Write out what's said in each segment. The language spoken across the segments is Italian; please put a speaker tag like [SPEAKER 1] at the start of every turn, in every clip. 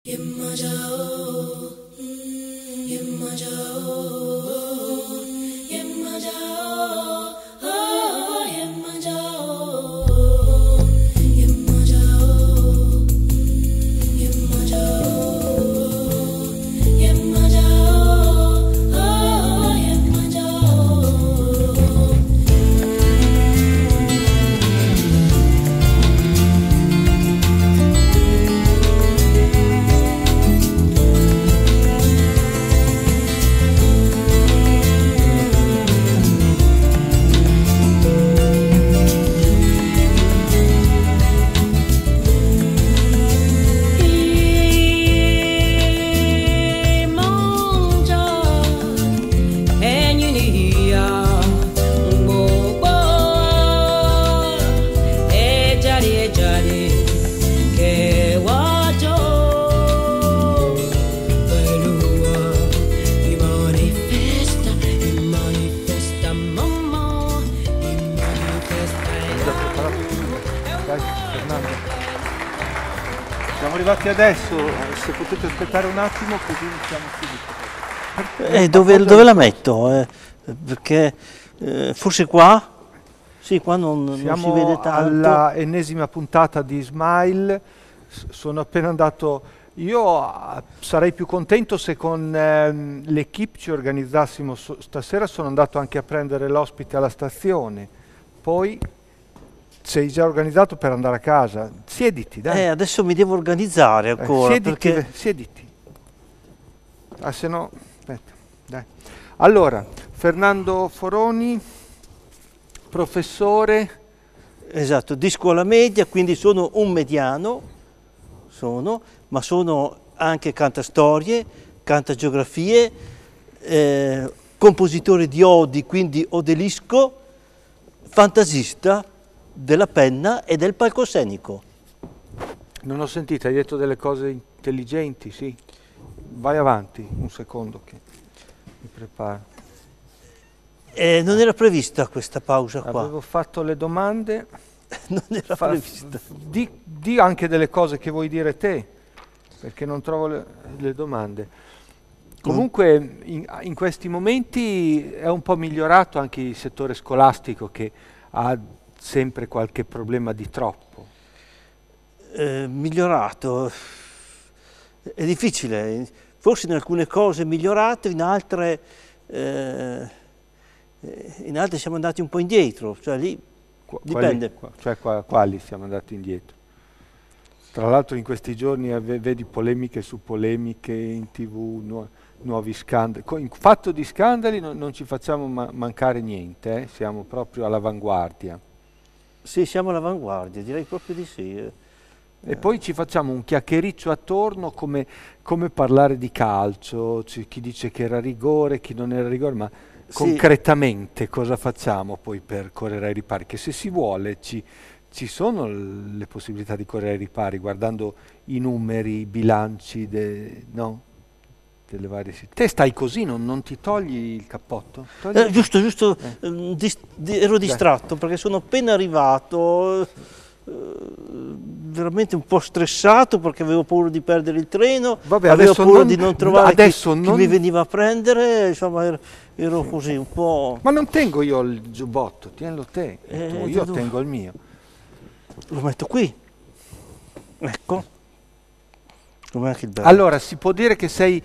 [SPEAKER 1] Yemma Jao, Yemma Jao, Yemma Jao, oh, Yemma Jao, Yemma Jao, Yemma Jao, Yemma Jao, oh, Yemma Jao.
[SPEAKER 2] Siamo arrivati adesso, se potete aspettare un attimo così iniziamo subito.
[SPEAKER 3] Dove la metto? Perché forse qua? Sì, qua non si vede tanto.
[SPEAKER 2] Siamo alla ennesima puntata di Smile, sono appena andato, io sarei più contento se con l'equipe ci organizzassimo, stasera sono andato anche a prendere l'ospite alla stazione, poi sei già organizzato per andare a casa, siediti dai.
[SPEAKER 3] Adesso mi devo organizzare ancora.
[SPEAKER 2] Siediti. Ah, se no, aspetta, dai. Allora, Fernando Foroni, professore.
[SPEAKER 3] Esatto, di scuola media, quindi sono un mediano, ma sono anche cantastorie, cantageografie, compositore di odi, quindi odelisco, fantasista della penna e del palcoscenico.
[SPEAKER 2] Non ho sentito, hai detto delle cose intelligenti, sì. Vai avanti, un secondo che mi preparo.
[SPEAKER 3] Non era prevista questa pausa qua.
[SPEAKER 2] Avevo fatto le domande.
[SPEAKER 3] Non era prevista.
[SPEAKER 2] Di anche delle cose che vuoi dire te, perché non trovo le domande. Comunque in questi momenti è un po' migliorato anche il settore scolastico che ha sempre qualche problema di troppo. Migliorato,
[SPEAKER 3] è difficile, forse in alcune cose è migliorato, in altre siamo andati un po' indietro, cioè lì dipende.
[SPEAKER 2] Quali siamo andati indietro? Tra l'altro in questi giorni vedi polemiche su polemiche in TV, nuovi scandali. In fatto di scandali non ci facciamo mancare niente, siamo proprio all'avanguardia.
[SPEAKER 3] Sì, siamo all'avanguardia, direi proprio di sì.
[SPEAKER 2] E poi ci facciamo un chiacchiericcio attorno come parlare di calcio, chi dice che era rigore, chi non era rigore, ma sì, concretamente cosa facciamo poi per correre ai ripari? Che se si vuole ci sono le possibilità di correre ai ripari guardando i numeri, i bilanci, no? Delle varie situazioni. Te stai così, non ti togli il cappotto?
[SPEAKER 3] Giusto, ero distratto perché sono appena arrivato, veramente un po' stressato perché avevo paura di perdere il treno, avevo paura di non trovare chi mi veniva a prendere, insomma ero così un po'...
[SPEAKER 2] Ma non tengo io il giubbotto, tienilo te, io tengo il mio.
[SPEAKER 3] Lo metto qui, ecco.
[SPEAKER 2] Allora, si può dire che sei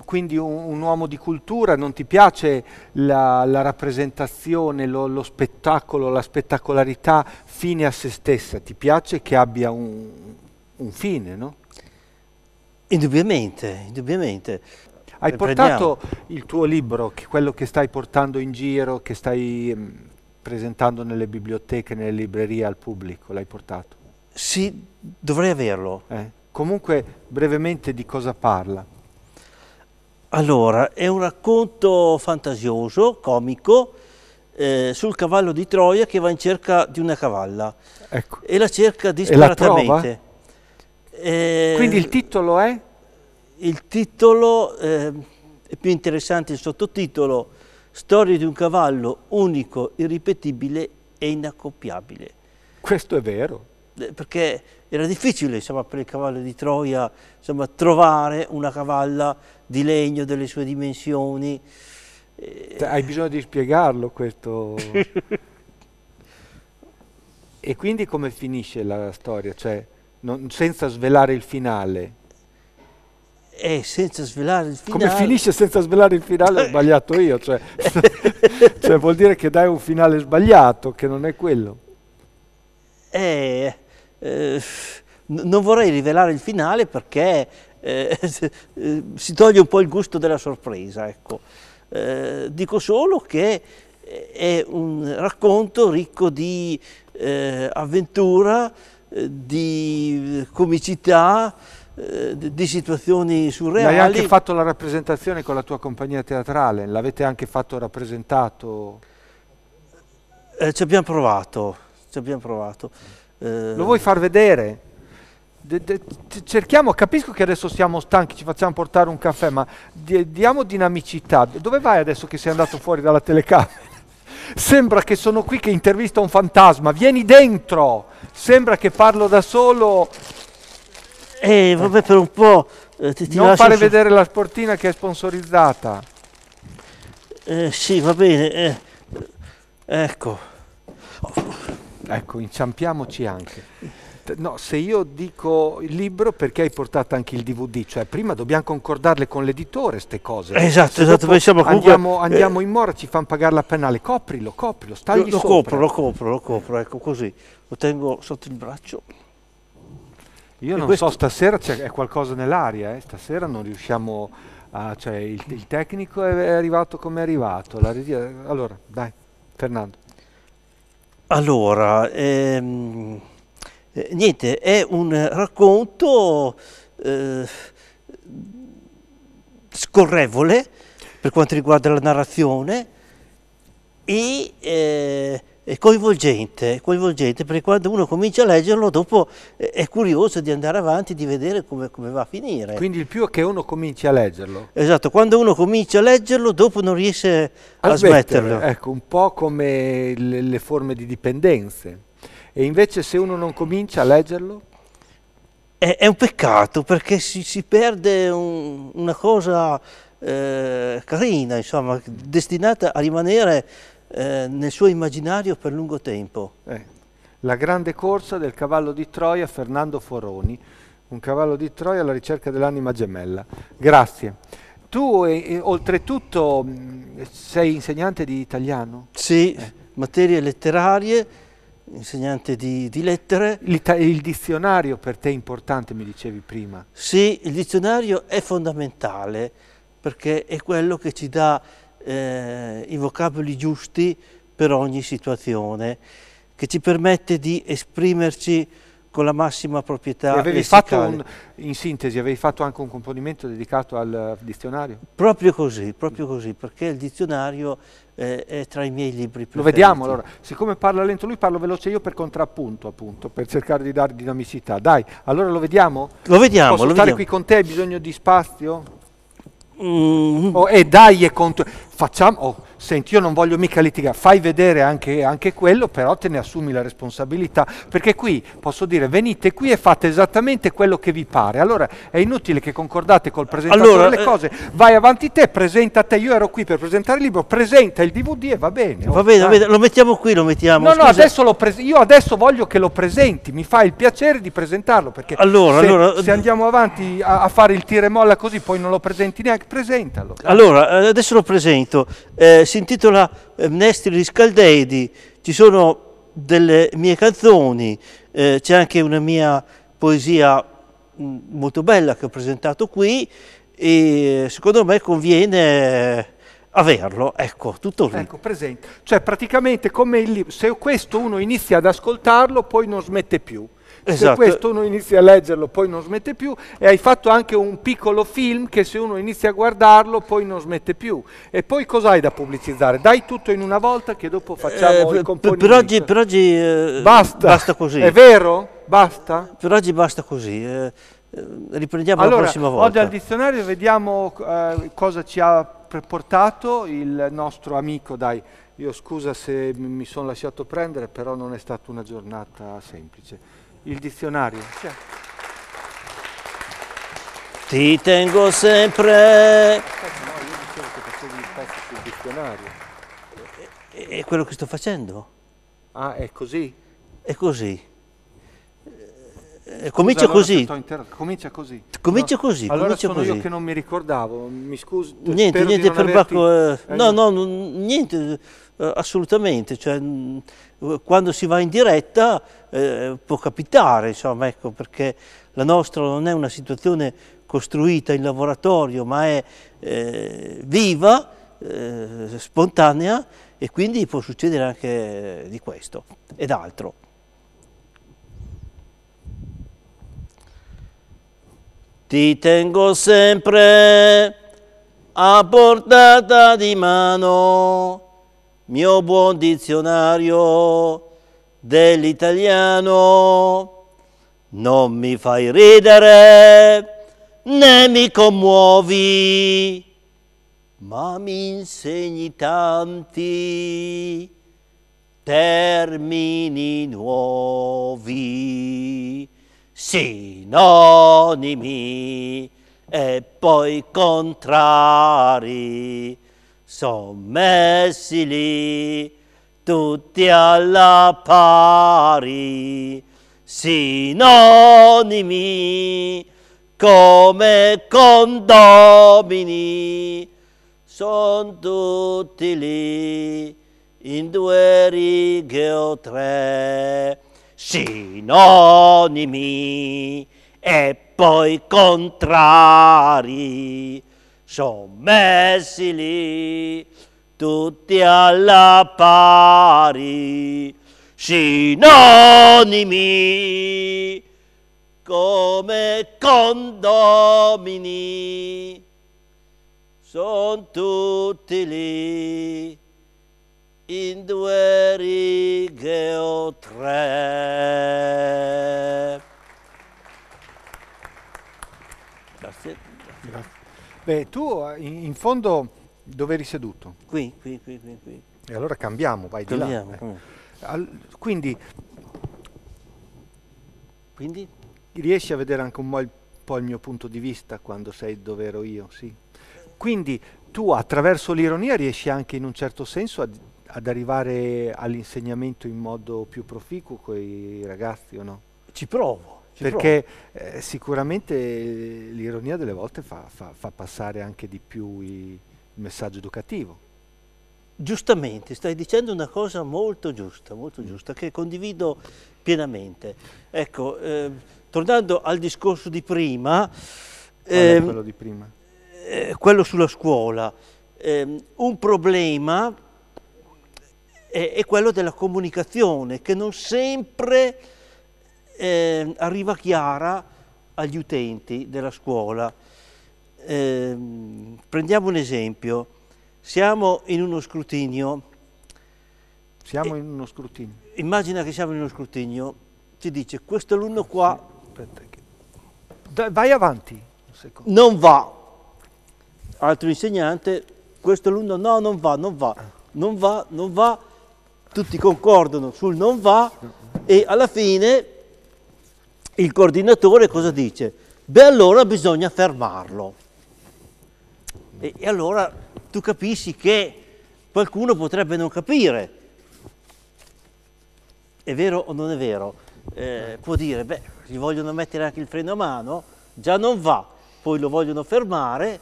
[SPEAKER 2] quindi un uomo di cultura, non ti piace la rappresentazione, lo spettacolo, la spettacolarità fine a se stessa, ti piace che abbia un fine, no?
[SPEAKER 3] Indubbiamente.
[SPEAKER 2] Hai portato il tuo libro, quello che stai portando in giro, che stai presentando nelle biblioteche, nelle librerie al pubblico, l'hai portato?
[SPEAKER 3] Sì, dovrei averlo.
[SPEAKER 2] Comunque, brevemente di cosa parla?
[SPEAKER 3] Allora, è un racconto fantasioso, comico, sul cavallo di Troia che va in cerca di una cavalla. Ecco. E la cerca disperatamente.
[SPEAKER 2] Quindi il titolo è?
[SPEAKER 3] Il titolo è più interessante il sottotitolo: Storia di un cavallo unico, irripetibile e inaccoppiabile.
[SPEAKER 2] Questo è vero.
[SPEAKER 3] perché era difficile, insomma, per il cavallo di Troia, insomma, trovare una cavalla di legno delle sue dimensioni.
[SPEAKER 2] Hai bisogno di spiegarlo questo. E quindi come finisce la storia? Cioè, senza svelare il finale.
[SPEAKER 3] Senza svelare il finale.
[SPEAKER 2] Come finisce senza svelare il finale? Ho sbagliato io, cioè vuol dire che dai un finale sbagliato, che non è quello.
[SPEAKER 3] Non vorrei rivelare il finale perché si toglie un po' il gusto della sorpresa, ecco. Dico solo che è un racconto ricco di avventura, di comicità, di situazioni surreali.
[SPEAKER 2] Hai anche fatto la rappresentazione con la tua compagnia teatrale, l'avete anche fatto rappresentato?
[SPEAKER 3] Ci abbiamo provato,
[SPEAKER 2] Lo vuoi far vedere? Cerchiamo, capisco che adesso siamo stanchi, ci facciamo portare un caffè, ma diamo dinamicità. Dove vai adesso che sei andato fuori dalla telecamera? Sembra che sono qui che intervista un fantasma, vieni dentro! Sembra che parlo da solo.
[SPEAKER 3] Vabbè, per un po'.
[SPEAKER 2] Non fare vedere la sportina che è sponsorizzata.
[SPEAKER 3] Sì, va bene. Ecco.
[SPEAKER 2] Ecco, inciampiamoci anche. No, se io dico il libro, perché hai portato anche il DVD? Cioè, prima dobbiamo concordarle con l'editore queste cose.
[SPEAKER 3] Esatto, pensiamo
[SPEAKER 2] comunque, andiamo in mora, ci fanno pagare la penale. Coprilo, stagli sopra.
[SPEAKER 3] Lo copro, ecco così. Lo tengo sotto il braccio.
[SPEAKER 2] Io non so, stasera è qualcosa nell'aria, stasera non riusciamo a... Cioè, il tecnico è arrivato come è arrivato. La regia... Allora, dai, Fernando.
[SPEAKER 3] Allora, niente, è un racconto scorrevole per quanto riguarda la narrazione e coinvolgente, perché quando uno comincia a leggerlo dopo è curioso di andare avanti, di vedere come va a finire.
[SPEAKER 2] Quindi il più è che uno cominci a leggerlo.
[SPEAKER 3] Esatto, quando uno comincia a leggerlo dopo non riesce a smetterlo.
[SPEAKER 2] Ecco, un po' come le forme di dipendenze. E invece se uno non comincia a leggerlo?
[SPEAKER 3] È un peccato perché si perde una cosa carina, insomma, destinata a rimanere nel suo immaginario per lungo tempo.
[SPEAKER 2] La grande corsa del cavallo di Troia, Fernando Foroni, un cavallo di Troia alla ricerca dell'anima gemella. Grazie. Tu oltretutto sei insegnante di italiano?
[SPEAKER 3] Sì, materie letterarie, insegnante di lettere.
[SPEAKER 2] Il dizionario per te è importante, mi dicevi prima.
[SPEAKER 3] Sì, il dizionario è fondamentale perché è quello che ci dà i vocaboli giusti per ogni situazione, che ci permette di esprimerci con la massima proprietà lessicale.
[SPEAKER 2] In sintesi, avevi fatto anche un componimento dedicato al dizionario?
[SPEAKER 3] Proprio così, perché il dizionario è tra i miei libri preferiti.
[SPEAKER 2] Lo vediamo allora, siccome parla lento lui, parlo veloce io per contrappunto, appunto, per cercare di dare dinamicità. Dai, allora lo vediamo?
[SPEAKER 3] Lo vediamo.
[SPEAKER 2] Posso stare qui con te, hai bisogno di spazio? Dai, facciamo, senti, io non voglio mica litigare, fai vedere anche quello, però te ne assumi la responsabilità, perché qui posso dire venite qui e fate esattamente quello che vi pare. Allora è inutile che concordate col presentatore le cose, vai avanti te, presenta te, io ero qui per presentare il libro, presenta il DVD e va bene.
[SPEAKER 3] Va bene, lo mettiamo qui, lo mettiamo.
[SPEAKER 2] No, io adesso voglio che lo presenti, mi fai il piacere di presentarlo, perché se andiamo avanti a fare il tira e molla così poi non lo presenti neanche, presentalo.
[SPEAKER 3] Allora, adesso lo presento, si intitola Mnestri Riscaldeidi, ci sono delle mie canzoni, c'è anche una mia poesia molto bella che ho presentato qui e secondo me conviene averlo, ecco, tutto lì.
[SPEAKER 2] Ecco, presente. Cioè praticamente come il libro, se questo uno inizia ad ascoltarlo poi non smette più.
[SPEAKER 3] Esatto.
[SPEAKER 2] Se questo uno inizia a leggerlo poi non smette più, e hai fatto anche un piccolo film che se uno inizia a guardarlo poi non smette più. E poi cos'hai da pubblicizzare? Dai tutto in una volta che dopo facciamo il componimento.
[SPEAKER 3] Per oggi basta così.
[SPEAKER 2] È vero? Basta?
[SPEAKER 3] Per oggi basta così. Riprendiamo la prossima volta.
[SPEAKER 2] Oggi al dizionario vediamo cosa ci ha portato il nostro amico. Dai, io scusa se mi sono lasciato prendere, però non è stata una giornata semplice. il dizionario. Cioè.
[SPEAKER 3] Ti tengo sempre.
[SPEAKER 2] No, io dicevo che facevi il pezzo sul dizionario.
[SPEAKER 3] È quello che sto facendo.
[SPEAKER 2] Ah, è così?
[SPEAKER 3] È così.
[SPEAKER 2] Scusa,
[SPEAKER 3] Comincia
[SPEAKER 2] allora
[SPEAKER 3] così.
[SPEAKER 2] Comincia così.
[SPEAKER 3] Comincia
[SPEAKER 2] No,
[SPEAKER 3] così.
[SPEAKER 2] Allora
[SPEAKER 3] comincia
[SPEAKER 2] sono
[SPEAKER 3] così.
[SPEAKER 2] io che non mi ricordavo, mi scusi.
[SPEAKER 3] Niente,
[SPEAKER 2] spero di
[SPEAKER 3] niente
[SPEAKER 2] non
[SPEAKER 3] per
[SPEAKER 2] averti-
[SPEAKER 3] Bacco. No, niente, assolutamente. Cioè, quando si va in diretta può capitare, insomma, ecco, perché la nostra non è una situazione costruita in laboratorio, ma è viva, spontanea, e quindi può succedere anche di questo ed altro. Ti tengo sempre a portata di mano, mio buon dizionario dell'italiano. Non mi fai ridere né mi commuovi, ma mi insegni tanti termini nuovi, sinonimi e poi contrari, son messi lì tutti alla pari, sinonimi come condomini, son tutti lì in 2 righe o 3, sinonimi e poi contrari, son messi lì tutti alla pari, sinonimi come condomini, son tutti lì in 2 righe o 3. Grazie.
[SPEAKER 2] Beh, tu in fondo dove eri seduto?
[SPEAKER 3] Qui.
[SPEAKER 2] E allora cambiamo, vai di là.
[SPEAKER 3] Cambiamo.
[SPEAKER 2] Quindi
[SPEAKER 3] Quindi?
[SPEAKER 2] riesci a vedere anche un po' il mio punto di vista quando sei dove ero io, sì. Quindi tu attraverso l'ironia riesci anche in un certo senso ad arrivare all'insegnamento in modo più proficuo con i ragazzi, o no?
[SPEAKER 3] Ci provo.
[SPEAKER 2] Perché sicuramente l'ironia delle volte fa passare anche di più il messaggio educativo.
[SPEAKER 3] Giustamente, stai dicendo una cosa molto giusta, che condivido pienamente. Ecco, tornando al discorso di prima,
[SPEAKER 2] Qual è quello di prima?
[SPEAKER 3] Quello sulla scuola, un problema è quello della comunicazione, che non sempre arriva chiara agli utenti della scuola. Prendiamo un esempio. Siamo in uno scrutinio.
[SPEAKER 2] Siamo in uno scrutinio.
[SPEAKER 3] Immagina che siamo in uno scrutinio, ti dice questo alunno qua
[SPEAKER 2] vai avanti un secondo.
[SPEAKER 3] non va, altro insegnante, questo alunno no, non va, tutti concordano sul non va e alla fine il coordinatore cosa dice? Beh, allora bisogna fermarlo. E allora tu capisci che qualcuno potrebbe non capire. È vero o non è vero? Può dire, beh, gli vogliono mettere anche il freno a mano, già non va, poi lo vogliono fermare,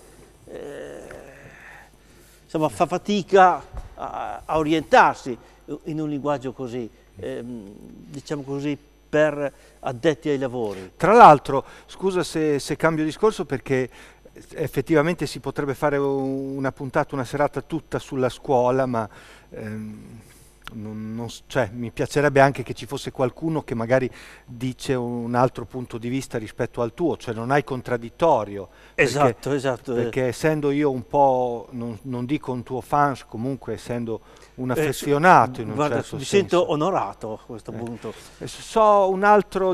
[SPEAKER 3] insomma fa fatica a orientarsi in un linguaggio così, diciamo così, per addetti ai lavori.
[SPEAKER 2] Tra l'altro, scusa se cambio discorso perché effettivamente si potrebbe fare una puntata, una serata tutta sulla scuola, ma cioè, mi piacerebbe anche che ci fosse qualcuno che magari dice un altro punto di vista rispetto al tuo, cioè non hai contraddittorio.
[SPEAKER 3] Esatto.
[SPEAKER 2] Perché essendo io un po', non dico un tuo fan, comunque essendo un affezionato in un
[SPEAKER 3] guarda,
[SPEAKER 2] certo
[SPEAKER 3] mi
[SPEAKER 2] senso.
[SPEAKER 3] sento onorato a questo punto.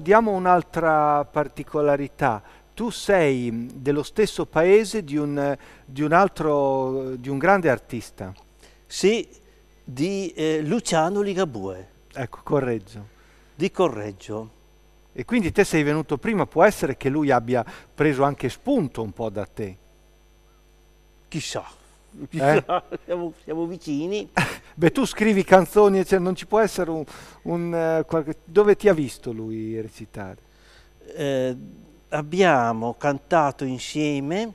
[SPEAKER 2] Diamo un'altra particolarità. Tu sei dello stesso paese di un grande artista.
[SPEAKER 3] Sì, di Luciano Ligabue.
[SPEAKER 2] Ecco, Correggio.
[SPEAKER 3] Di Correggio.
[SPEAKER 2] E quindi te sei venuto prima, può essere che lui abbia preso anche spunto un po' da te.
[SPEAKER 3] Chissà, chissà, siamo vicini.
[SPEAKER 2] Beh, tu scrivi canzoni, cioè non ci può essere dove ti ha visto lui recitare?
[SPEAKER 3] Abbiamo cantato insieme.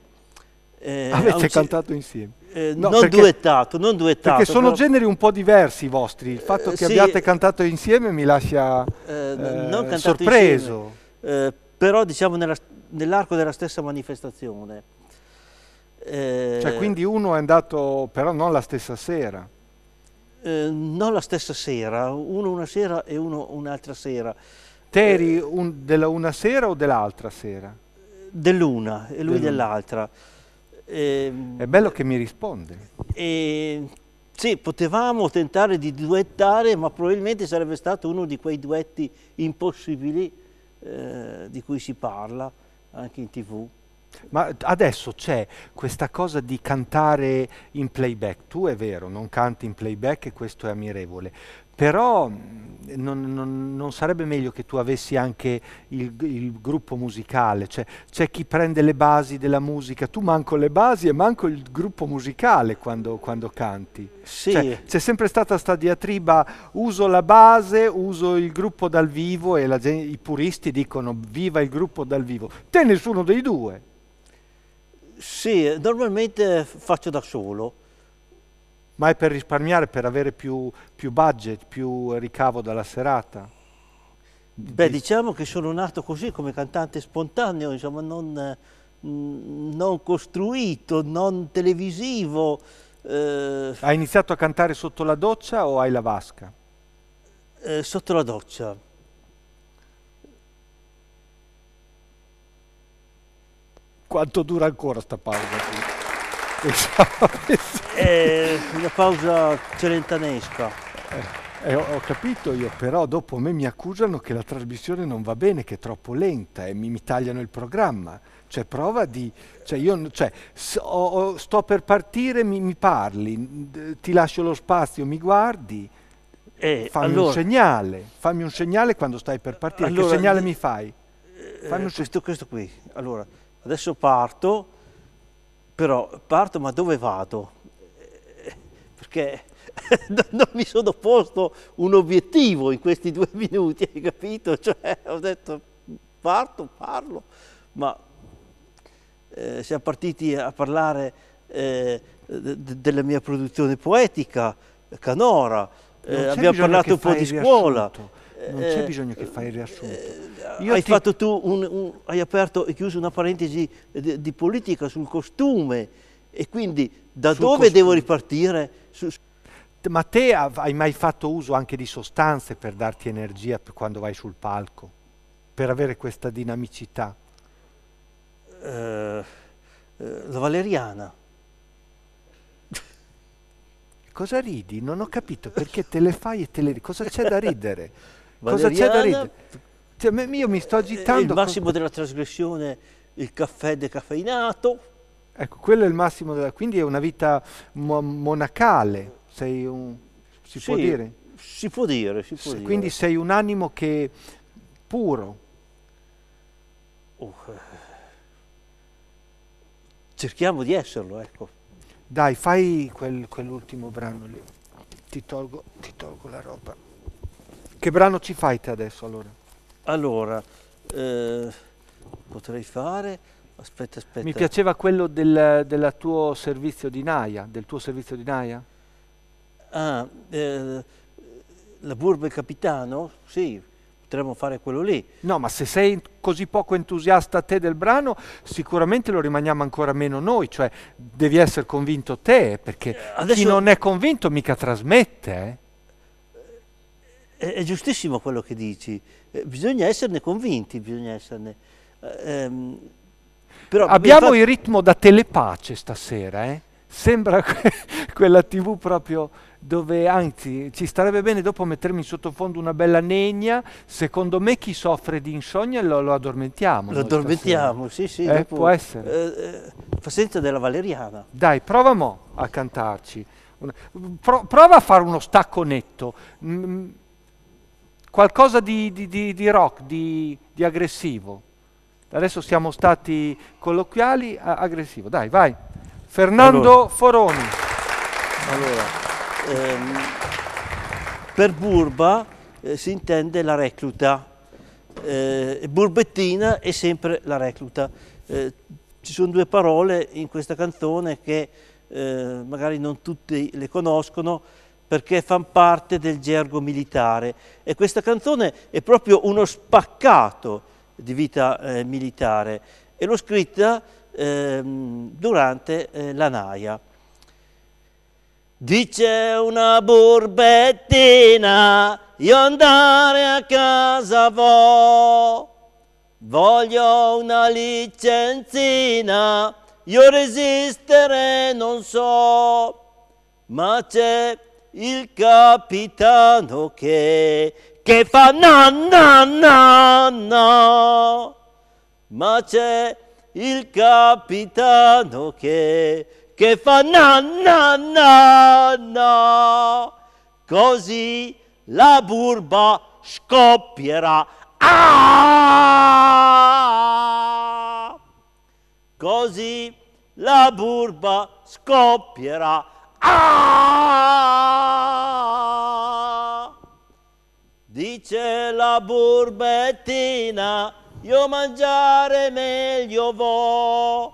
[SPEAKER 2] Avete cantato insieme? No,
[SPEAKER 3] non duettato.
[SPEAKER 2] Perché sono generi un po' diversi i vostri. Il fatto che abbiate cantato insieme mi lascia sorpreso.
[SPEAKER 3] Però diciamo nell'arco della stessa manifestazione.
[SPEAKER 2] Cioè quindi uno è andato, però non la stessa sera.
[SPEAKER 3] Non la stessa sera, uno una sera e uno un'altra sera.
[SPEAKER 2] Te eri della una sera o dell'altra sera?
[SPEAKER 3] Dell'una e lui dell'altra.
[SPEAKER 2] È bello che mi risponde.
[SPEAKER 3] Sì, potevamo tentare di duettare, ma probabilmente sarebbe stato uno di quei duetti impossibili di cui si parla anche in TV.
[SPEAKER 2] Ma adesso c'è questa cosa di cantare in playback. Tu è vero, non canti in playback e questo è ammirevole, però non sarebbe meglio che tu avessi anche il gruppo musicale? Cioè, c'è chi prende le basi della musica, tu manco le basi e manco il gruppo musicale quando canti.
[SPEAKER 3] Sì.
[SPEAKER 2] Cioè, c'è sempre stata sta diatriba, uso la base, uso il gruppo dal vivo e i puristi dicono viva il gruppo dal vivo. Te nessuno dei due.
[SPEAKER 3] Sì, normalmente faccio da solo.
[SPEAKER 2] Ma è per risparmiare, per avere più budget, più ricavo dalla serata?
[SPEAKER 3] Beh, diciamo che sono nato così come cantante spontaneo, insomma, non costruito, non televisivo.
[SPEAKER 2] Hai iniziato a cantare sotto la doccia o hai la vasca?
[SPEAKER 3] Sotto la doccia.
[SPEAKER 2] Quanto dura ancora sta pausa?
[SPEAKER 3] Una pausa celentanesca.
[SPEAKER 2] Ho capito io, però dopo me mi accusano che la trasmissione non va bene, che è troppo lenta e mi tagliano il programma. Cioè prova di... sto per partire, mi parli, ti lascio lo spazio, mi guardi, fammi un segnale quando stai per partire. Allora, che segnale mi fai?
[SPEAKER 3] Questo qui. Allora, adesso parto, ma dove vado? Perché non mi sono posto un obiettivo in questi 2 minuti, hai capito? Cioè, ho detto parlo, ma siamo partiti a parlare della mia produzione poetica, canora, abbiamo parlato un po' di scuola.
[SPEAKER 2] Non c'è bisogno che fai il riassunto.
[SPEAKER 3] Hai aperto e chiuso una parentesi di politica sul costume e quindi dove devo ripartire?
[SPEAKER 2] Ma te hai mai fatto uso anche di sostanze per darti energia quando vai sul palco? Per avere questa dinamicità?
[SPEAKER 3] La valeriana.
[SPEAKER 2] Cosa ridi? Non ho capito perché te le fai e te le ridi. Cosa c'è da ridere? Cosa c'è da ridere? Cioè, io mi sto agitando.
[SPEAKER 3] Il massimo della trasgressione, il caffè decaffeinato.
[SPEAKER 2] Ecco, quello è il massimo quindi è una vita monacale. Si può dire?
[SPEAKER 3] Si può dire,
[SPEAKER 2] Quindi sei un animo che puro.
[SPEAKER 3] Cerchiamo di esserlo, ecco.
[SPEAKER 2] Dai, fai quell'ultimo brano lì. Ti tolgo la roba. Che brano ci fai te adesso allora?
[SPEAKER 3] Allora, potrei fare... Aspetta.
[SPEAKER 2] Mi piaceva quello del tuo servizio di Naia,
[SPEAKER 3] Ah, la Burba e Capitano? Sì, potremmo fare quello lì.
[SPEAKER 2] No, ma se sei così poco entusiasta te del brano, sicuramente lo rimaniamo ancora meno noi, cioè devi essere convinto te, perché chi non è convinto mica trasmette.
[SPEAKER 3] È giustissimo quello che dici, bisogna esserne convinti, però,
[SPEAKER 2] abbiamo il ritmo da Telepace stasera, Sembra quella TV proprio dove, anzi, ci starebbe bene dopo mettermi in sottofondo una bella negna. Secondo me chi soffre di insonnia lo addormentiamo.
[SPEAKER 3] Lo addormentiamo, sì, dopo,
[SPEAKER 2] può essere.
[SPEAKER 3] Fa senza della valeriana.
[SPEAKER 2] Dai, prova mo a cantarci. Prova a fare uno stacco netto. qualcosa di rock, di aggressivo. Adesso siamo stati colloquiali, aggressivo. Dai, vai. Fernando Foroni.
[SPEAKER 3] Allora, per burba si intende la recluta. Burbettina è sempre la recluta. Ci sono due parole in questa canzone che magari non tutti le conoscono perché fanno parte del gergo militare, e questa canzone è proprio uno spaccato di vita militare, e l'ho scritta durante la naia. Dice una burbettina, io andare a casa voglio una licenzina, io resistere non so, ma c'è il capitano che fa na na na na, ma c'è il capitano che fa na na na na, così la burba scoppierà. Ah! Così la burba scoppierà. Ah! Dice la burbettina, io mangiare meglio vo.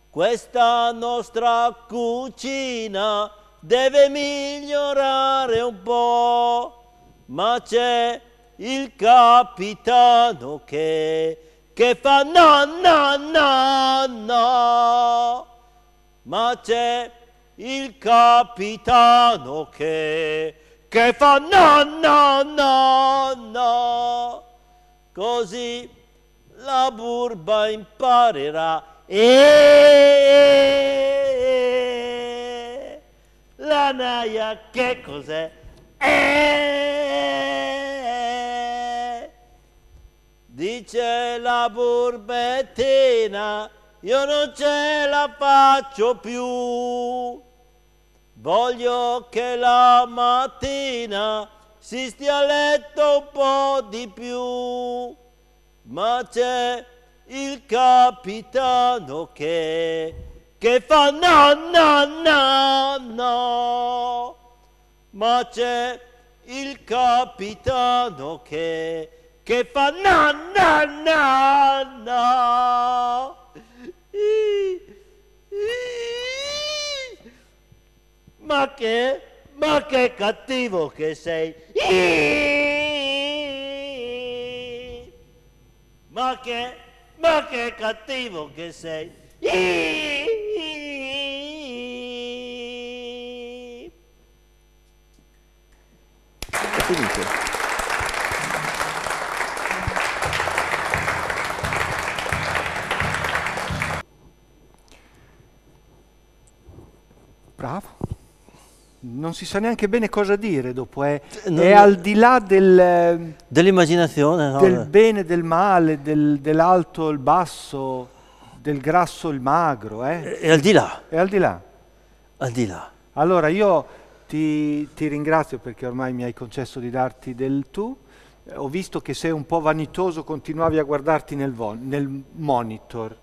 [SPEAKER 3] Questa nostra cucina deve migliorare un po', ma c'è il capitano che fa no no no no, ma c'è il capitano che fa no no no no, così la burba imparerà. E la naia che cos'è? Dice la burbettina, io non ce la faccio più, voglio che la mattina si stia a letto un po' di più, ma c'è il capitano che fa no no no no, ma c'è il capitano che fa no no no no. Ma che cattivo che sei. Ma che cattivo che sei. È finito.
[SPEAKER 2] Bravo. Non si sa neanche bene cosa dire dopo, è al di là
[SPEAKER 3] dell'immaginazione, no?
[SPEAKER 2] Del bene, del male, dell'alto, il basso, del grasso, il magro.
[SPEAKER 3] È al di là.
[SPEAKER 2] È al di là.
[SPEAKER 3] Al di là.
[SPEAKER 2] Allora io ti ringrazio perché ormai mi hai concesso di darti del tu. Ho visto che sei un po' vanitoso, continuavi a guardarti nel monitor.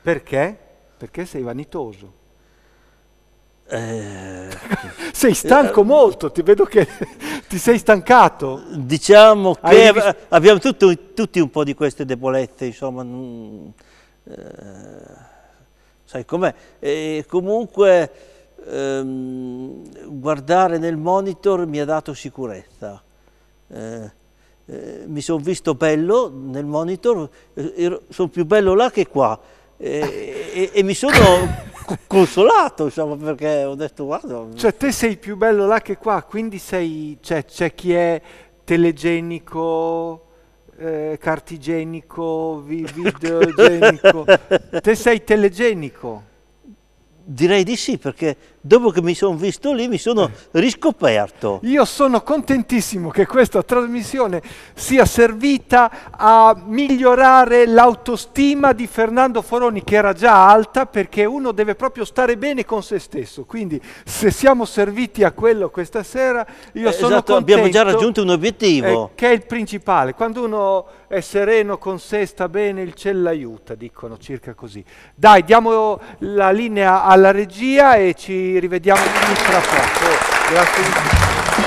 [SPEAKER 2] Perché? Perché sei vanitoso. Sei stanco molto, ti vedo che ti sei stancato.
[SPEAKER 3] Diciamo che abbiamo tutti un po' di queste debolezze, insomma, sai com'è. Comunque guardare nel monitor mi ha dato sicurezza. Mi sono visto bello nel monitor, sono più bello là che qua, e mi sono consolato, insomma, perché ho detto guarda,
[SPEAKER 2] cioè te sei più bello là che qua, quindi c'è chi è telegenico, cartigenico, videogenico. Te sei telegenico.
[SPEAKER 3] Direi di sì, perché dopo che mi sono visto lì mi sono riscoperto.
[SPEAKER 2] Io sono contentissimo che questa trasmissione sia servita a migliorare l'autostima di Fernando Foroni, che era già alta, perché uno deve proprio stare bene con se stesso. Quindi se siamo serviti a quello questa sera, io sono
[SPEAKER 3] Esatto,
[SPEAKER 2] contento.
[SPEAKER 3] abbiamo già raggiunto un obiettivo.
[SPEAKER 2] Che è il principale. Quando uno è sereno con sé, sta bene, il cielo l'aiuta, dicono circa così. Dai, diamo la linea alla regia e ci rivediamo tra poco. Grazie.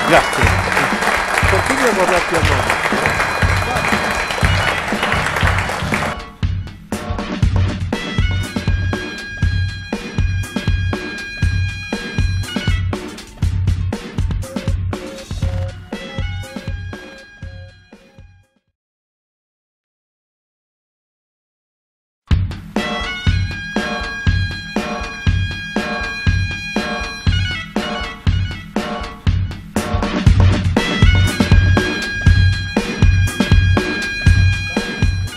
[SPEAKER 3] Grazie.
[SPEAKER 2] Continui a guardarti a noi.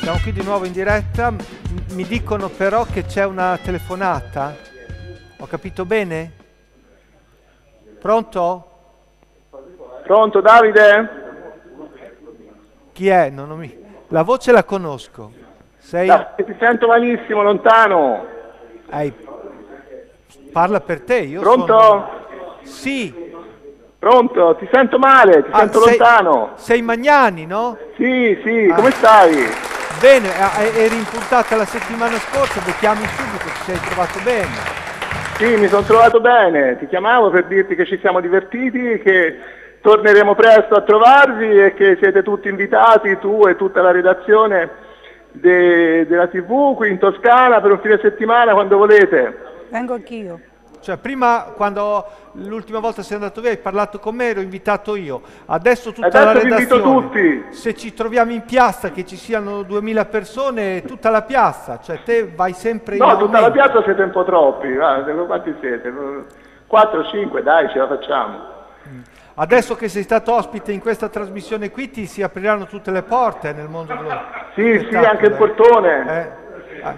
[SPEAKER 2] Siamo qui di nuovo in diretta, mi dicono però che c'è una telefonata. Ho capito bene? Pronto?
[SPEAKER 4] Pronto Davide?
[SPEAKER 2] Chi è? La voce la conosco.
[SPEAKER 4] Ti sento malissimo, lontano.
[SPEAKER 2] Parla per te, io
[SPEAKER 4] Pronto?
[SPEAKER 2] Sì.
[SPEAKER 4] Pronto? Ti sento male, ti sento lontano.
[SPEAKER 2] Sei Magnani, no?
[SPEAKER 4] Sì, come stai?
[SPEAKER 2] Bene, eri impuntata la settimana scorsa, ti chiami subito, ti sei trovato bene.
[SPEAKER 4] Sì, mi sono trovato bene, ti chiamavo per dirti che ci siamo divertiti, che torneremo presto a trovarvi e che siete tutti invitati, tu e tutta la redazione della TV qui in Toscana per un fine settimana quando volete.
[SPEAKER 5] Vengo anch'io.
[SPEAKER 2] Cioè prima, quando l'ultima volta sei andato via, hai parlato con me, ero invitato io. Adesso tutta la redazione.
[SPEAKER 4] Vi invito tutti.
[SPEAKER 2] Se ci troviamo in piazza, che ci siano 2000 persone, tutta la piazza, cioè te vai sempre in aumento.
[SPEAKER 4] Tutta la piazza siete un po' troppi, quanti siete? 4, 5, dai, ce la facciamo.
[SPEAKER 2] Adesso che sei stato ospite in questa trasmissione qui, ti si apriranno tutte le porte nel mondo dello
[SPEAKER 4] Sì, anche il portone.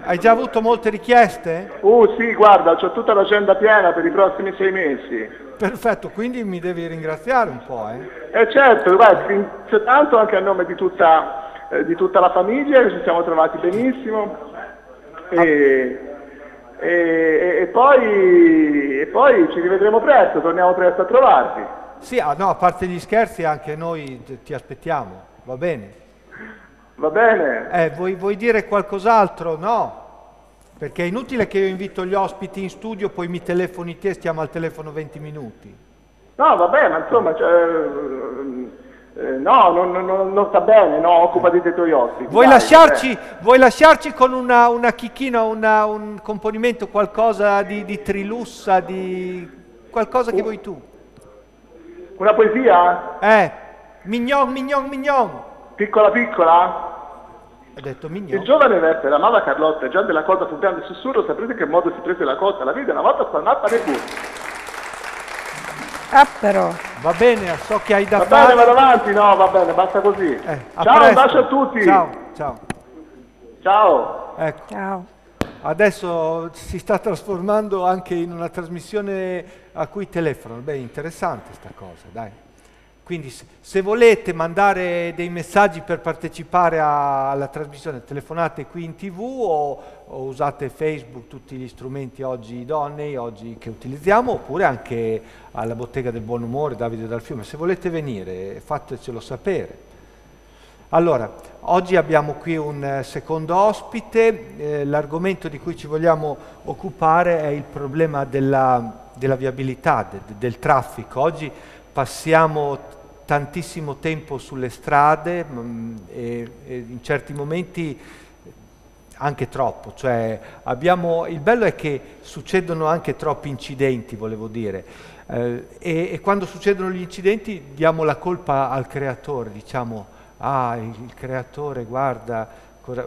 [SPEAKER 2] Hai già avuto molte richieste?
[SPEAKER 4] Sì, guarda, ho tutta l'agenda piena per i prossimi 6 mesi.
[SPEAKER 2] Perfetto, quindi mi devi ringraziare un po', eh?
[SPEAKER 4] Certo, guarda, tanto anche a nome di tutta la famiglia, che ci siamo trovati benissimo. E poi ci rivedremo presto, torniamo presto a trovarti.
[SPEAKER 2] Sì, a parte gli scherzi, anche noi ti aspettiamo, va bene?
[SPEAKER 4] Va bene.
[SPEAKER 2] Vuoi dire qualcos'altro? No? Perché è inutile che io invito gli ospiti in studio, poi mi telefoni te e stiamo al telefono 20 minuti.
[SPEAKER 4] No, vabbè, ma insomma, non sta bene, no, occupati dei tuoi ospiti.
[SPEAKER 2] Vuoi lasciarci con una chicchina, un componimento, qualcosa di Trilussa, di qualcosa che vuoi tu?
[SPEAKER 4] Una poesia?
[SPEAKER 2] Mignon, mignon, mignon.
[SPEAKER 4] Piccola piccola?
[SPEAKER 2] Ho detto mignon.
[SPEAKER 4] Il giovane Werther amava Carlotta e già della cosa fu grande sussurro, saprete che modo si prese la cotta, la vide una volta spalmata nel busto.
[SPEAKER 5] Però.
[SPEAKER 2] Va bene, so che hai da fare.
[SPEAKER 4] Va bene, vado avanti, no, va bene, basta così. Ciao, un bacio a tutti. Ciao.
[SPEAKER 2] Ecco.
[SPEAKER 5] Ciao.
[SPEAKER 2] Adesso si sta trasformando anche in una trasmissione a cui telefono. Beh, interessante sta cosa, dai. Quindi se volete mandare dei messaggi per partecipare alla trasmissione, telefonate qui in TV o usate Facebook, tutti gli strumenti oggi idonei, oggi che utilizziamo, oppure anche alla Bottega del Buon Umore, Davide Dal Fiume. Se volete venire, fatecelo sapere. Allora, oggi abbiamo qui un secondo ospite, l'argomento di cui ci vogliamo occupare è il problema della viabilità, del traffico. Oggi passiamo tantissimo tempo sulle strade e in certi momenti anche troppo, cioè il bello è che succedono anche troppi incidenti, volevo dire, e quando succedono gli incidenti diamo la colpa al creatore, diciamo il creatore, guarda,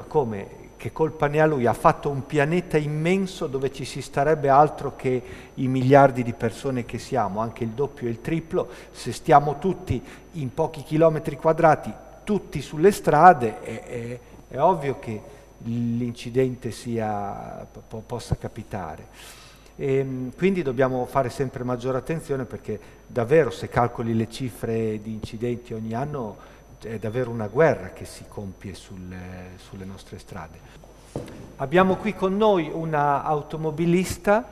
[SPEAKER 2] come? Che colpa ne ha lui? Ha fatto un pianeta immenso dove ci si starebbe altro che i miliardi di persone che siamo, anche il doppio e il triplo. Se stiamo tutti in pochi chilometri quadrati, tutti sulle strade, è ovvio che l'incidente possa capitare. E, quindi dobbiamo fare sempre maggiore attenzione, perché davvero, se calcoli le cifre di incidenti ogni anno, è davvero una guerra che si compie sulle nostre strade. Abbiamo qui con noi una automobilista.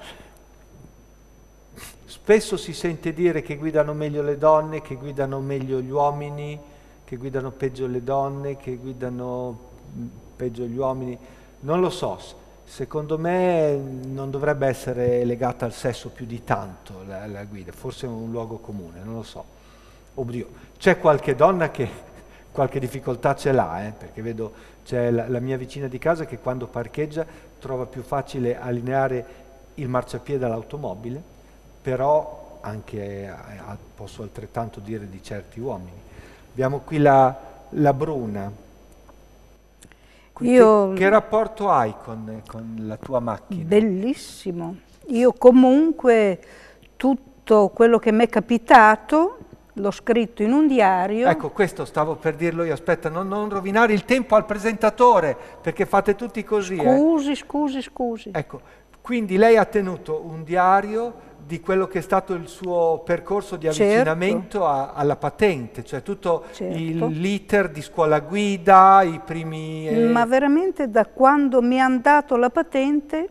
[SPEAKER 2] Spesso si sente dire che guidano meglio le donne, che guidano meglio gli uomini, che guidano peggio le donne, che guidano peggio gli uomini. Non lo so, secondo me non dovrebbe essere legata al sesso più di tanto la guida, forse è un luogo comune, non lo so. Oddio, c'è qualche donna che qualche difficoltà ce l'ha, perché vedo, c'è la mia vicina di casa che quando parcheggia trova più facile allineare il marciapiede all'automobile, però anche posso altrettanto dire di certi uomini. Abbiamo qui la Bruna. Che rapporto hai con la tua macchina?
[SPEAKER 5] Bellissimo. Io comunque tutto quello che mi è capitato l'ho scritto in un diario.
[SPEAKER 2] Ecco, questo stavo per dirlo io. Aspetta, non rovinare il tempo al presentatore, perché fate tutti così.
[SPEAKER 5] Scusi.
[SPEAKER 2] Ecco, quindi lei ha tenuto un diario di quello che è stato il suo percorso di avvicinamento alla patente, cioè tutto l'iter di scuola guida, i primi...
[SPEAKER 5] Ma veramente da quando mi hanno dato la patente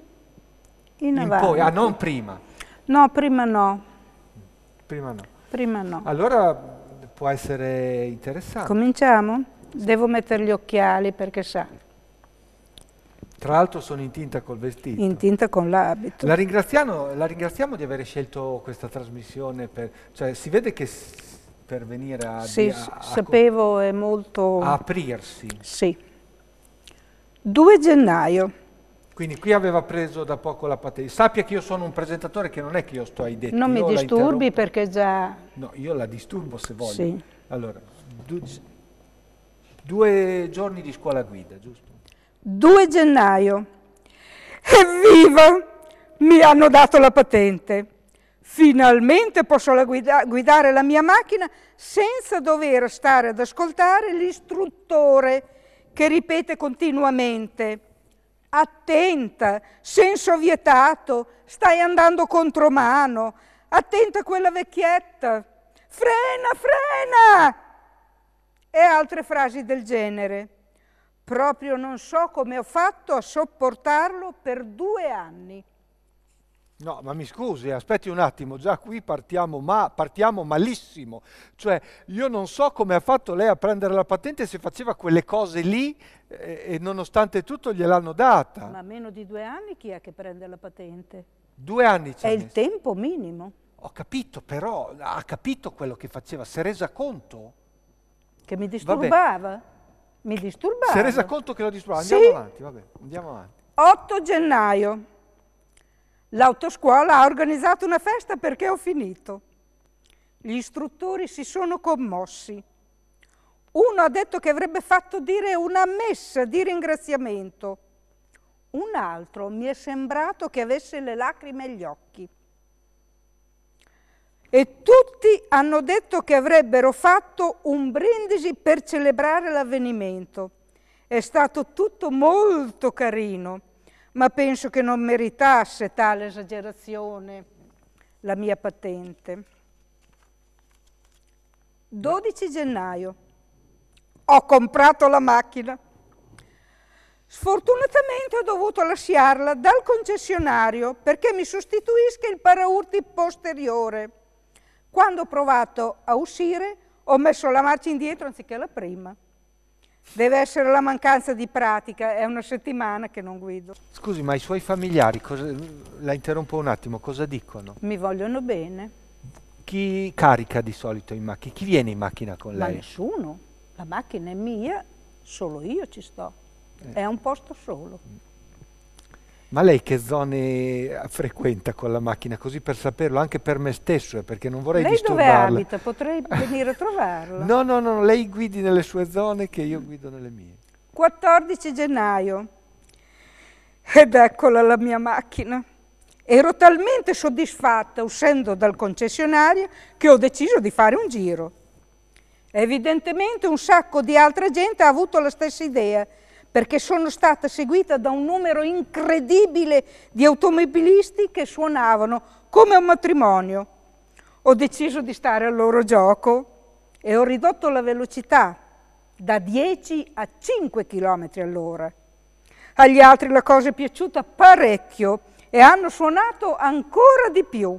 [SPEAKER 5] in avanti.
[SPEAKER 2] Poi, non prima?
[SPEAKER 5] No, prima no.
[SPEAKER 2] Prima no. Allora può essere interessante.
[SPEAKER 5] Cominciamo? Devo mettere gli occhiali perché sa.
[SPEAKER 2] Tra l'altro sono in tinta col vestito.
[SPEAKER 5] In tinta con l'abito.
[SPEAKER 2] La ringraziamo di aver scelto questa trasmissione, cioè si vede che per venire a...
[SPEAKER 5] Sì, sapevo, è molto...
[SPEAKER 2] A aprirsi.
[SPEAKER 5] Sì. 2 gennaio.
[SPEAKER 2] Quindi qui aveva preso da poco la patente. Sappia che io sono un presentatore, che non è che io sto ai detti.
[SPEAKER 5] Non mi disturbi perché già...
[SPEAKER 2] No, io la disturbo se voglio.
[SPEAKER 5] Sì.
[SPEAKER 2] Allora, 2 giorni di scuola guida, giusto?
[SPEAKER 5] 2 gennaio. Evviva! Mi hanno dato la patente. Finalmente posso guidare la mia macchina senza dover stare ad ascoltare l'istruttore che ripete continuamente: attenta, senso vietato, stai andando contromano, attenta a quella vecchietta, frena! E altre frasi del genere. Proprio non so come ho fatto a sopportarlo per 2 anni.
[SPEAKER 2] No, ma mi scusi, aspetti un attimo, già qui partiamo malissimo. Cioè, io non so come ha fatto lei a prendere la patente se faceva quelle cose lì e nonostante tutto gliel'hanno data.
[SPEAKER 5] Ma meno di 2 anni chi è che prende la patente?
[SPEAKER 2] 2 anni c'è.
[SPEAKER 5] È il tempo minimo.
[SPEAKER 2] Ho capito, però ha capito quello che faceva, si è resa conto?
[SPEAKER 5] Che mi disturbava? Mi disturbava.
[SPEAKER 2] Si è resa conto che lo disturbava?
[SPEAKER 5] Sì.
[SPEAKER 2] Andiamo avanti, vabbè, andiamo avanti.
[SPEAKER 5] 8 gennaio. L'autoscuola ha organizzato una festa perché ho finito. Gli istruttori si sono commossi. Uno ha detto che avrebbe fatto dire una messa di ringraziamento. Un altro mi è sembrato che avesse le lacrime agli occhi. E tutti hanno detto che avrebbero fatto un brindisi per celebrare l'avvenimento. È stato tutto molto carino, ma penso che non meritasse tale esagerazione la mia patente. 12 gennaio. Ho comprato la macchina. Sfortunatamente ho dovuto lasciarla dal concessionario perché mi sostituisca il paraurti posteriore. Quando ho provato a uscire ho messo la marcia indietro anziché la prima. Deve essere la mancanza di pratica, è 1 settimana che non guido.
[SPEAKER 2] Scusi, ma i suoi familiari, la interrompo un attimo, cosa dicono?
[SPEAKER 5] Mi vogliono bene.
[SPEAKER 2] Chi carica di solito in macchina? Chi viene in macchina con lei?
[SPEAKER 5] Ma nessuno, la macchina è mia, solo io ci sto, è un posto solo.
[SPEAKER 2] Ma lei che zone frequenta con la macchina, così per saperlo, anche per me stesso, perché non vorrei disturbarla.
[SPEAKER 5] Lei dove abita? Potrei venire a trovarla.
[SPEAKER 2] No, lei guidi nelle sue zone che io guido nelle mie.
[SPEAKER 5] 14 gennaio. Ed eccola la mia macchina. Ero talmente soddisfatta uscendo dal concessionario che ho deciso di fare un giro. Evidentemente un sacco di altra gente ha avuto la stessa idea, perché sono stata seguita da un numero incredibile di automobilisti che suonavano come un matrimonio. Ho deciso di stare al loro gioco e ho ridotto la velocità da 10 a 5 km all'ora. Agli altri la cosa è piaciuta parecchio e hanno suonato ancora di più.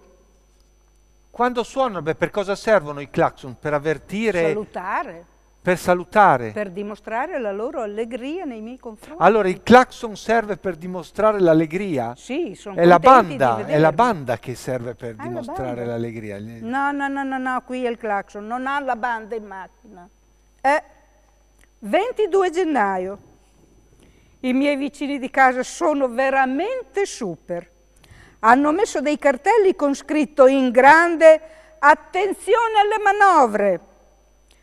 [SPEAKER 2] Quando suonano, per cosa servono i clacson? Per avvertire?
[SPEAKER 5] Salutare.
[SPEAKER 2] Per salutare?
[SPEAKER 5] Per dimostrare la loro allegria nei miei confronti.
[SPEAKER 2] Allora il clacson serve per dimostrare l'allegria?
[SPEAKER 5] Sì, sono
[SPEAKER 2] è la
[SPEAKER 5] contenti
[SPEAKER 2] banda,
[SPEAKER 5] di
[SPEAKER 2] è la
[SPEAKER 5] vedermi.
[SPEAKER 2] banda che serve per dimostrare
[SPEAKER 5] la
[SPEAKER 2] l'allegria.
[SPEAKER 5] No, qui è il clacson, non ha la banda in macchina. 22 gennaio. I miei vicini di casa sono veramente super. Hanno messo dei cartelli con scritto in grande "Attenzione alle manovre".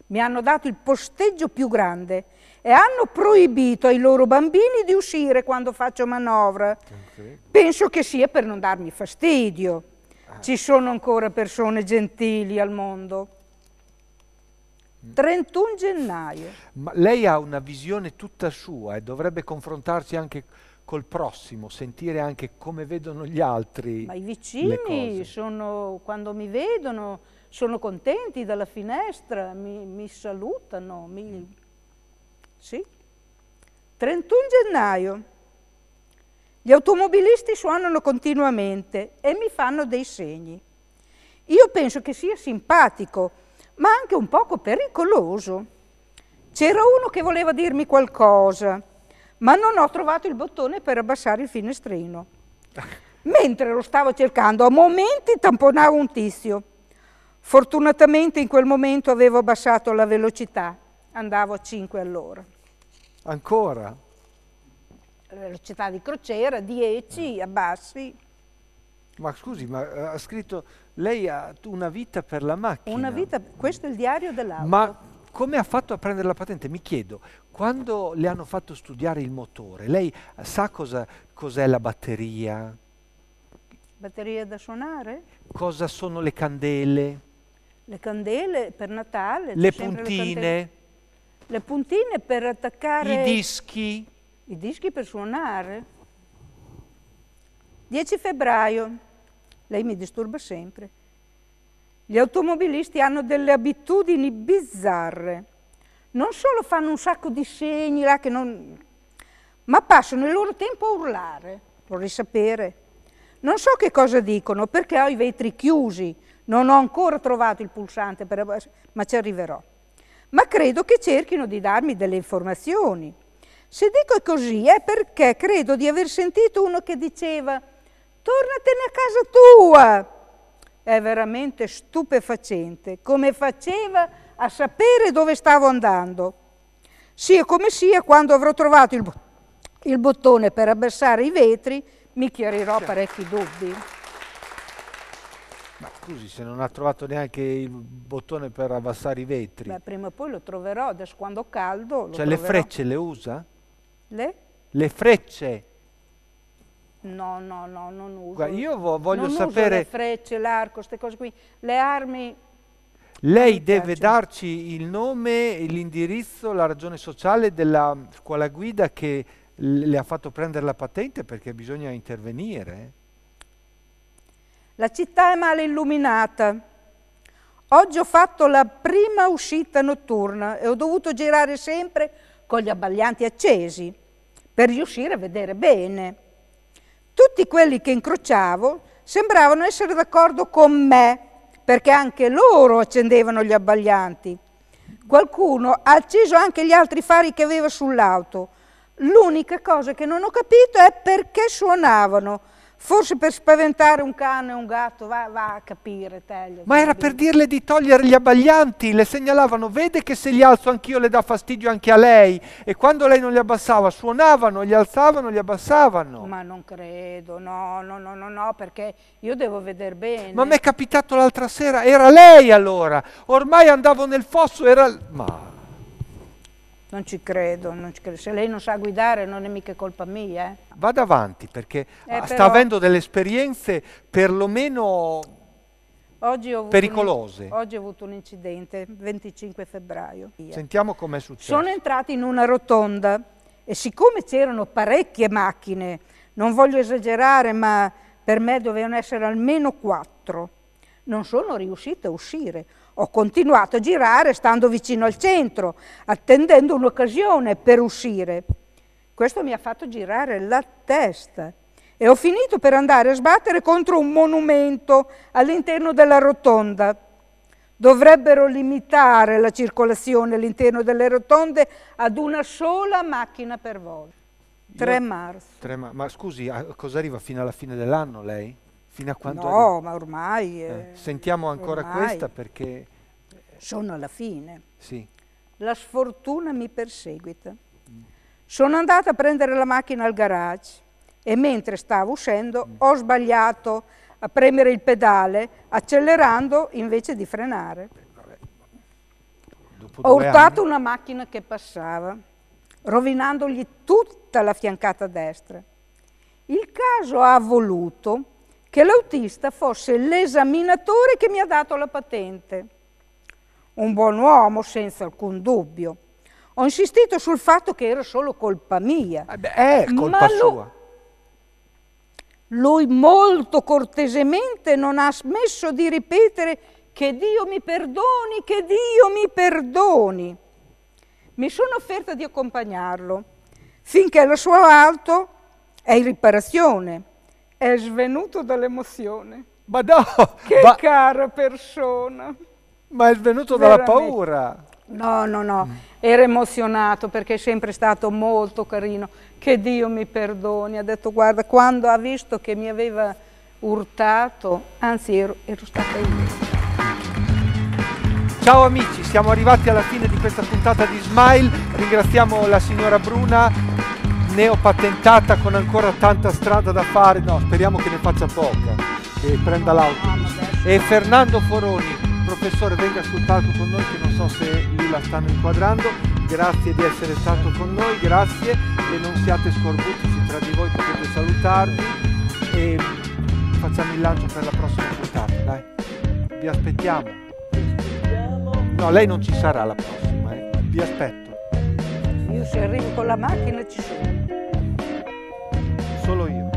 [SPEAKER 5] Mi hanno dato il posteggio più grande e hanno proibito ai loro bambini di uscire quando faccio manovra. Penso che sia per non darmi fastidio. Ci sono ancora persone gentili al mondo. 31 gennaio.
[SPEAKER 2] Ma lei ha una visione tutta sua e dovrebbe confrontarsi anche col prossimo, sentire anche come vedono gli altri.
[SPEAKER 5] Ma i vicini quando mi vedono sono contenti dalla finestra, mi salutano. Sì. 31 gennaio. Gli automobilisti suonano continuamente e mi fanno dei segni. Io penso che sia simpatico, ma anche un poco pericoloso. C'era uno che voleva dirmi qualcosa, ma non ho trovato il bottone per abbassare il finestrino. Mentre lo stavo cercando, a momenti tamponavo un tizio. Fortunatamente in quel momento avevo abbassato la velocità, andavo a 5 all'ora.
[SPEAKER 2] Ancora?
[SPEAKER 5] La velocità di crociera, 10, abbassi.
[SPEAKER 2] Ma scusi, ma ha scritto, lei ha una vita per la macchina.
[SPEAKER 5] Una vita, questo è il diario dell'auto.
[SPEAKER 2] Ma come ha fatto a prendere la patente? Mi chiedo, quando le hanno fatto studiare il motore, lei sa cos'è la batteria?
[SPEAKER 5] Batteria da suonare?
[SPEAKER 2] Cosa sono le candele?
[SPEAKER 5] Le candele per Natale.
[SPEAKER 2] Le puntine?
[SPEAKER 5] Le puntine per attaccare...
[SPEAKER 2] I dischi?
[SPEAKER 5] I dischi per suonare. 10 febbraio. Lei mi disturba sempre. Gli automobilisti hanno delle abitudini bizzarre. Non solo fanno un sacco di segni là che non... ma passano il loro tempo a urlare. Vorrei sapere. Non so che cosa dicono perché ho i vetri chiusi. Non ho ancora trovato il pulsante ma ci arriverò. Ma credo che cerchino di darmi delle informazioni. Se dico così è perché credo di aver sentito uno che diceva "Tornatene a casa tua". È veramente stupefacente come faceva a sapere dove stavo andando. Sia come sia, quando avrò trovato il bottone per abbassare i vetri, mi chiarirò parecchi dubbi.
[SPEAKER 2] Ma scusi, se non ha trovato neanche il bottone per abbassare i vetri.
[SPEAKER 5] Beh, prima o poi lo troverò, adesso quando ho caldo lo
[SPEAKER 2] Cioè
[SPEAKER 5] troverò.
[SPEAKER 2] le frecce le usa?
[SPEAKER 5] Le
[SPEAKER 2] frecce?
[SPEAKER 5] No, non uso.
[SPEAKER 2] Guarda, io voglio
[SPEAKER 5] non
[SPEAKER 2] sapere...
[SPEAKER 5] uso le frecce, l'arco, queste cose qui. Le armi...
[SPEAKER 2] Lei deve darci il nome, l'indirizzo, la ragione sociale della scuola guida che le ha fatto prendere la patente, perché bisogna intervenire.
[SPEAKER 5] La città è male illuminata. Oggi ho fatto la prima uscita notturna e ho dovuto girare sempre con gli abbaglianti accesi per riuscire a vedere bene. Tutti quelli che incrociavo sembravano essere d'accordo con me, perché anche loro accendevano gli abbaglianti. Qualcuno ha acceso anche gli altri fari che aveva sull'auto. L'unica cosa che non ho capito è perché suonavano. Forse per spaventare un cane o un gatto, va a capire te.
[SPEAKER 2] Ma era per dirle di togliere gli abbaglianti, le segnalavano, vede che se li alzo anch'io le dà fastidio anche a lei, e quando lei non li abbassava suonavano, li alzavano, li abbassavano.
[SPEAKER 5] Ma non credo, no, perché io devo vedere bene.
[SPEAKER 2] Ma mi è capitato l'altra sera, era lei allora, ormai andavo nel fosso, era... Ma...
[SPEAKER 5] Non ci credo, se lei non sa guidare non è mica colpa mia.
[SPEAKER 2] Vada avanti, perché sta
[SPEAKER 5] però...
[SPEAKER 2] avendo delle esperienze perlomeno pericolose.
[SPEAKER 5] Oggi ho avuto un incidente, 25 febbraio.
[SPEAKER 2] Sentiamo com'è successo.
[SPEAKER 5] Sono entrata in una rotonda e siccome c'erano parecchie macchine, non voglio esagerare, ma per me dovevano essere almeno 4, non sono riuscita a uscire. Ho continuato a girare stando vicino al centro, attendendo un'occasione per uscire. Questo mi ha fatto girare la testa e ho finito per andare a sbattere contro un monumento all'interno della rotonda. Dovrebbero limitare la circolazione all'interno delle rotonde ad una sola macchina per volta. 3 marzo.
[SPEAKER 2] Ma scusi, cosa arriva fino alla fine dell'anno lei? Fino a quanto
[SPEAKER 5] No,
[SPEAKER 2] arriva?
[SPEAKER 5] ma ormai...
[SPEAKER 2] Sentiamo ancora
[SPEAKER 5] ormai
[SPEAKER 2] questa perché...
[SPEAKER 5] sono alla fine.
[SPEAKER 2] Sì.
[SPEAKER 5] La sfortuna mi perseguita. Sono andata a prendere la macchina al garage e mentre stavo uscendo ho sbagliato a premere il pedale, accelerando invece di frenare. Ho urtato una macchina che passava, rovinandogli tutta la fiancata destra. Il caso ha voluto che l'autista fosse l'esaminatore che mi ha dato la patente. Un buon uomo, senza alcun dubbio. Ho insistito sul fatto che era solo colpa mia.
[SPEAKER 2] È colpa sua.
[SPEAKER 5] Lui molto cortesemente non ha smesso di ripetere che Dio mi perdoni, che Dio mi perdoni. Mi sono offerta di accompagnarlo finché la sua auto è in riparazione. È svenuto dall'emozione.
[SPEAKER 2] Ma no!
[SPEAKER 5] Che cara persona!
[SPEAKER 2] Ma è svenuto dalla paura!
[SPEAKER 5] No, era emozionato perché è sempre stato molto carino. Che Dio mi perdoni, ha detto guarda, quando ha visto che mi aveva urtato, anzi ero stata io.
[SPEAKER 2] Ciao amici, siamo arrivati alla fine di questa puntata di Smile, ringraziamo la signora Bruna, neopatentata con ancora tanta strada da fare, no, speriamo che ne faccia poca, che prenda l'autobus, e Fernando Foroni. Professore, venga sul palco con noi, che non so se lì la stanno inquadrando. Grazie di essere stato con noi, grazie, e non siate scorbutici tra di voi, potete salutarvi e facciamo il lancio per la prossima puntata, dai. Vi aspettiamo. No, lei non ci sarà la prossima, vi aspetto.
[SPEAKER 5] Io se arrivo con la macchina ci sono.
[SPEAKER 2] Solo io.